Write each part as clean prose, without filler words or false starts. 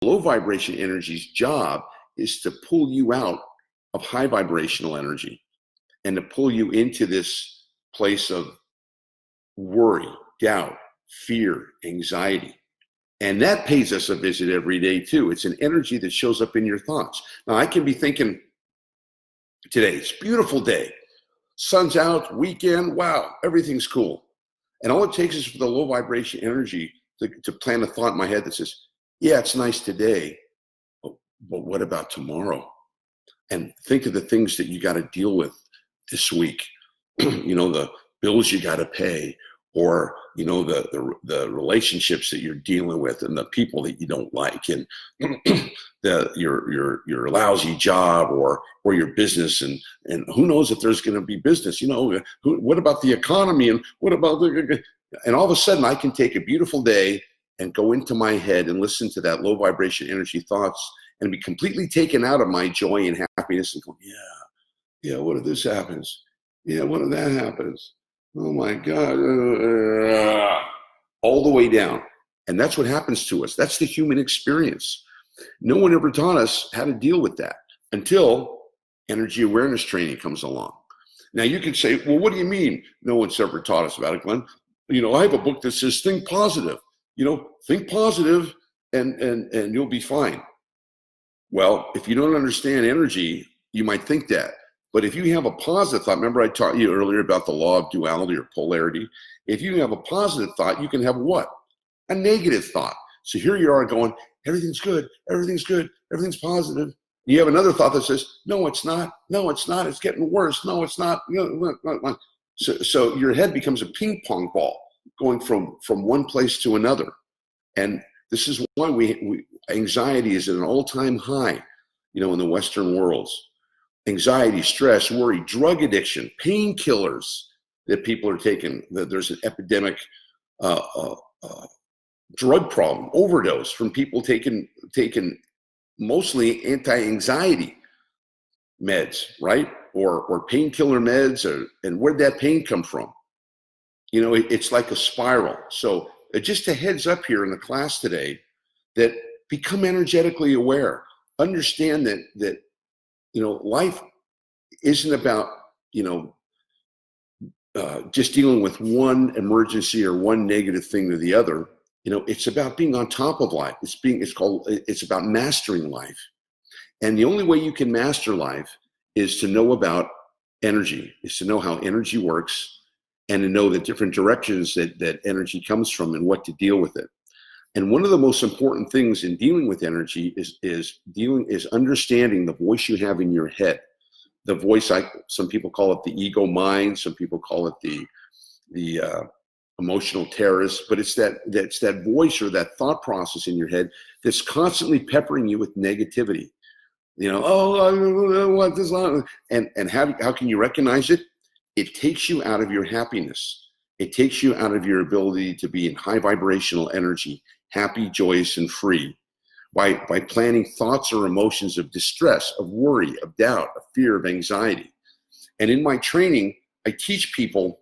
low vibration energy's job is to pull you out of high vibrational energy and to pull you into this place of worry, doubt, fear, anxiety. And that pays us a visit every day too. It's an energy that shows up in your thoughts. Now, I can be thinking today, it's a beautiful day. Sun's out, weekend, wow, everything's cool. And all it takes is for the low vibration energy to plant a thought in my head that says, yeah, it's nice today, but what about tomorrow? And think of the things that you got to deal with this week. The bills you got to pay, or the relationships that you're dealing with, and the people that you don't like, and your lousy job, or your business, and who knows if there's going to be business. What about the economy, and what about and all of a sudden I can take a beautiful day and go into my head and listen to that low vibration energy thoughts and be completely taken out of my joy and happiness and go, yeah, what if this happens? Yeah, what if that happens? Oh my God. All the way down. And that's what happens to us. That's the human experience. No one ever taught us how to deal with that until energy awareness training comes along. Now you can say, well, what do you mean no one's ever taught us about it, Glenn? I have a book that says think positive. Think positive and you'll be fine. Well, if you don't understand energy, you might think that. But if you have a positive thought, remember I taught you earlier about the law of duality or polarity. If you have a positive thought, you can have what? A negative thought. So here you are going, everything's good, everything's good, everything's positive. You have another thought that says, no, it's not, it's getting worse, no, it's not. So your head becomes a ping pong ball going from one place to another. And this is why anxiety is at an all-time high, in the Western worlds. Anxiety, stress, worry, drug addiction, painkillers that people are taking. There's an epidemic drug problem, overdose from people taking mostly anti-anxiety meds, right? Or painkiller meds, and where'd that pain come from? It's like a spiral. So just a heads up here in the class today that become energetically aware. Understand that life isn't about, just dealing with one emergency or one negative thing to the other. It's about being on top of life. It's about mastering life. And the only way you can master life is to know about energy, is to know how energy works, and to know the different directions that energy comes from and what to deal with it. And one of the most important things in dealing with energy is understanding the voice you have in your head. The voice, some people call it the ego mind, some people call it the emotional terrorist, but it's that voice or that thought process in your head that's constantly peppering you with negativity. I want this, and how can you recognize it? It takes you out of your happiness. It takes you out of your ability to be in high vibrational energy, happy, joyous, and free, by planting thoughts or emotions of distress, of worry, of doubt, of fear, of anxiety. And in my training, I teach people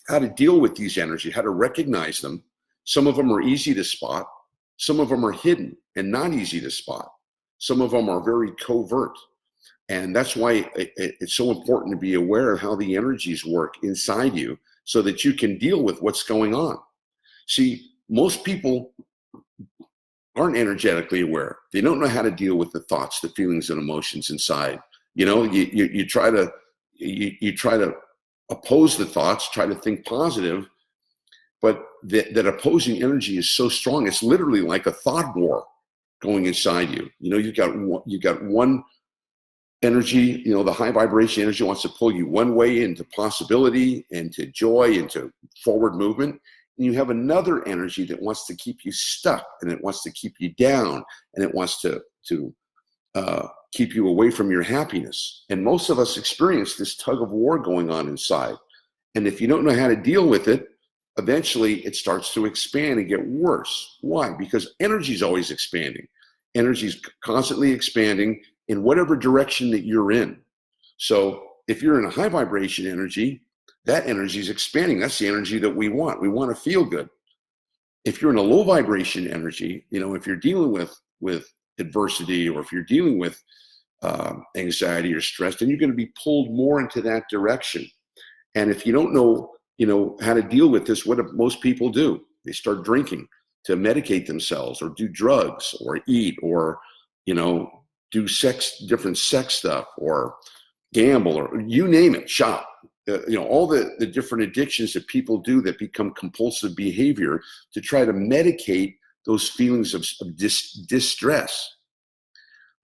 how to deal with these energies, how to recognize them. Some of them are easy to spot. Some of them are hidden and not easy to spot. Some of them are very covert. And that's why it's so important to be aware of how the energies work inside you so that you can deal with what's going on. See, most people aren't energetically aware. They don't know how to deal with the thoughts, the feelings, and emotions inside. You try to oppose the thoughts, try to think positive, but that opposing energy is so strong. It's literally like a thought war going inside you. You've got one energy, the high vibration energy wants to pull you one way into possibility, into joy, into forward movement. And you have another energy that wants to keep you stuck, and it wants to keep you down, and it wants to keep you away from your happiness. And most of us experience this tug of war going on inside. And if you don't know how to deal with it, eventually it starts to expand and get worse. Why? Because energy is always expanding. Energy is constantly expanding in whatever direction that you're in. So if you're in a high vibration energy, that energy is expanding. That's the energy that we want. We want to feel good. If you're in a low vibration energy, if you're dealing with with adversity, or if you're dealing with anxiety or stress, then you're going to be pulled more into that direction. And if you don't know, how to deal with this, what do most people do? They start drinking to medicate themselves, or do drugs, or eat, or, do different sex stuff, or gamble, or you name it, shop. All the different addictions that people do that become compulsive behavior to try to medicate those feelings of distress.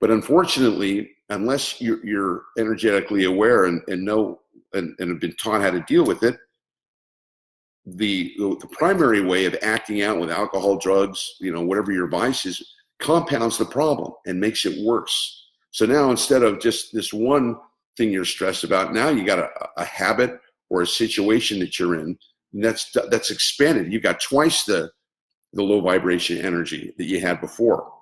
But unfortunately, unless you're energetically aware and know and have been taught how to deal with it, the primary way of acting out with alcohol, drugs, whatever your vice is, compounds the problem and makes it worse. So now, instead of just this one thing you're stressed about, now you got a habit or a situation that you're in, and that's expanded. You got twice the low vibration energy that you had before.